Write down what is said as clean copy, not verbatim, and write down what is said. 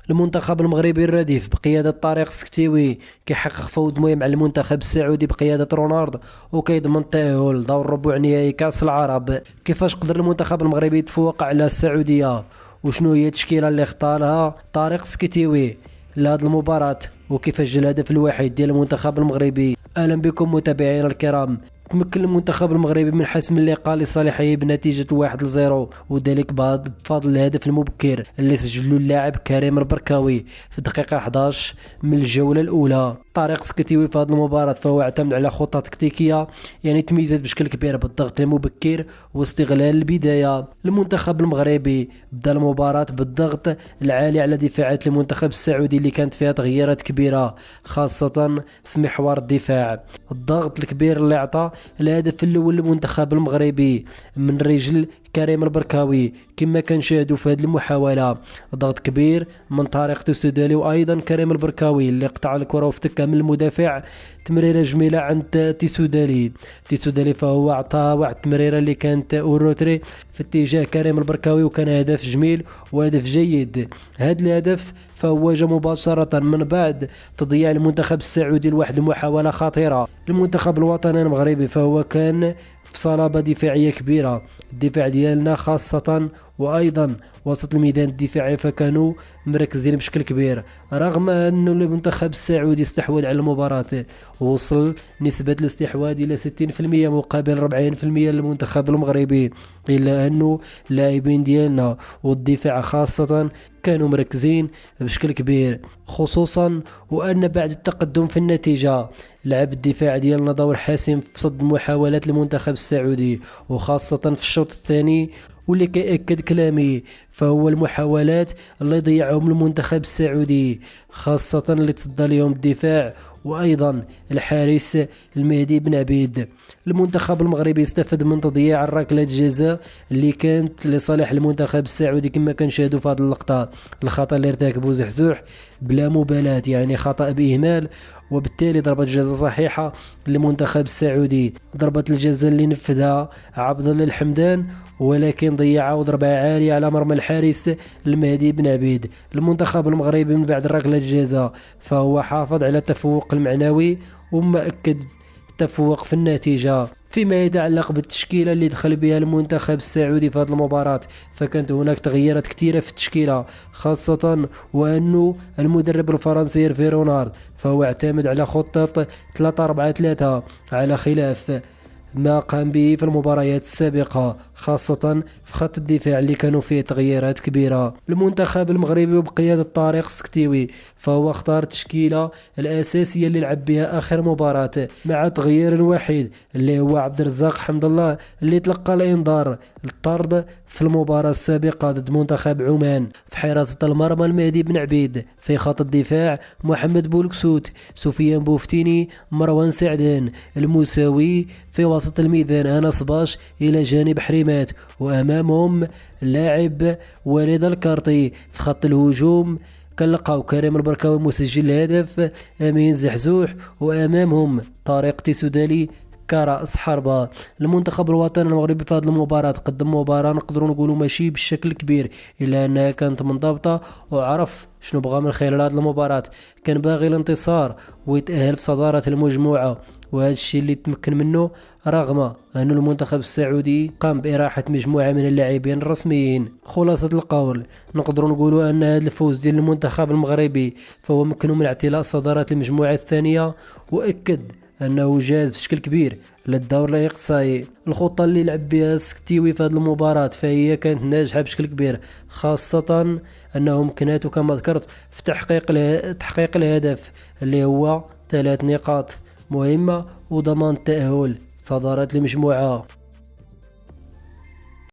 المنتخب المغربي الرديف بقيادة طارق السكتيوي كيحقق فوز مهم على المنتخب السعودي بقيادة رونالد وكيضمن التأهل لدور ربع نهائي كأس العرب. كيفاش قدر المنتخب المغربي يتفوق على السعودية وشنو هي التشكيلة اللي اختارها طارق السكتيوي لهذه المباراة وكيفاش جا الهدف الوحيد ديال المنتخب المغربي؟ اهلا بكم متابعينا الكرام. تمكن المنتخب المغربي من حسم اللقاء لصالحه بنتيجة 1-0 وذلك بفضل الهدف المبكر اللي سجله اللاعب كريم البركاوي في الدقيقة 11 من الجولة الأولى. طارق سكتيوي في هذه المباراة فهو اعتمد على خطة تكتيكية يعني تميزت بشكل كبير بالضغط المبكر واستغلال البداية. المنتخب المغربي بدا المباراة بالضغط العالي على دفاعات المنتخب السعودي اللي كانت فيها تغييرات كبيرة خاصة في محور الدفاع. الضغط الكبير اللي عطى الهدف الاول للمنتخب المغربي من رجل كريم البركاوي كما كنشاهدوا في هذه المحاولة، ضغط كبير من طارق تسودالي وايضا كريم البركاوي اللي قطع الكرة وافتكها من المدافع. تمريرة جميلة عند تيسودالي فهو عطى واحد التمريرة اللي كانت اوروتري في اتجاه كريم البركاوي وكان هدف جميل وهدف جيد. هذا الهدف فهو جاء مباشرة من بعد تضييع المنتخب السعودي لواحد المحاولة خطيرة. المنتخب الوطني المغربي فهو كان في صلابة دفاعية كبيرة، الدفاع ديالنا خاصة وأيضا وسط الميدان الدفاعي فكانوا مركزين بشكل كبير. رغم أن المنتخب السعودي استحوذ على المباراة ووصل نسبة الاستحواذ إلى 60% مقابل 40% للمنتخب المغربي، إلا أنه اللاعبين ديالنا والدفاع خاصة كانوا مركزين بشكل كبير، خصوصا وأن بعد التقدم في النتيجة لعب الدفاع ديالنا دور حاسم في صد محاولات المنتخب السعودي وخاصة في الشوط الثاني. واللي كيأكد كلامي فهو المحاولات اللي ضيعهم المنتخب السعودي خاصة اللي تصدى لهم الدفاع وأيضا الحارس المهدي بن عبيد. المنتخب المغربي استفاد من تضييع الركلة جزاء اللي كانت لصالح المنتخب السعودي كما كنشاهدوا في هذه اللقطة. الخطأ اللي ارتكبه زحزوح بلا مبالاة يعني خطأ بإهمال وبالتالي ضربة جزاء صحيحة للمنتخب السعودي. ضربة الجزاء اللي نفذها عبد الله الحمدان ولكن ضيعها وضربها عالية على مرمى الحارس المهدي بن عبيد. المنتخب المغربي من بعد ركلة الجزاء فهو حافظ على التفوق المعنوي وما أكد التفوق في النتيجة. فيما يتعلق بالتشكيلة اللي دخل بها المنتخب السعودي في هذه المباراة فكانت هناك تغييرات كثيرة في التشكيلة خاصة وأنه المدرب الفرنسي هيرفي رونالد فهو اعتمد على خطة 3-4-3 على خلاف ما قام به في المباريات السابقة خاصة في خط الدفاع اللي كانوا فيه تغييرات كبيرة. المنتخب المغربي بقيادة طارق السكتيوي فهو اختار التشكيلة الأساسية اللي لعب بها آخر مباراة مع تغيير وحيد اللي هو عبد الرزاق حمد الله اللي تلقى الإنذار الطرد في المباراة السابقة ضد منتخب عمان. في حراسة المرمى المهدي بن عبيد، في خط الدفاع محمد بولكسوت، سفيان بوفتيني، مروان سعدان، الموساوي. في وسط الميدان أنس باش إلى جانب حريمات وأمامهم اللاعب وليد الكارطي. في خط الهجوم كنلقاو كريم البركاوي مسجل الهدف، أمين زحزوح وأمامهم طارق تيسودالي كرأس حربة. المنتخب الوطني المغربي في هذه المباراة قدم مباراة نقدروا نقولوا ماشي بالشكل كبير إلا أنها كانت منضبطة وعرف شنو بغى من خلال هذه المباراة. كان باغي الانتصار ويتأهل في صدارة المجموعة وهذا الشيء اللي تمكن منه رغم أن المنتخب السعودي قام بإراحة مجموعة من اللاعبين الرسميين. خلاصة القول نقدر نقولوا أن هذا الفوز ديال المنتخب المغربي فهو مكنه من اعتلاء صدارة المجموعة الثانية وأكد أنه جاز بشكل كبير للدور الإقصائي. الخطة اللي لعب بها السكتيوي في هذه المباراة فهي كانت ناجحة بشكل كبير خاصة أنه مكنته كما ذكرت في تحقيق الهدف اللي هو 3 نقاط مهمة وضمان التأهل صدارة المجموعة.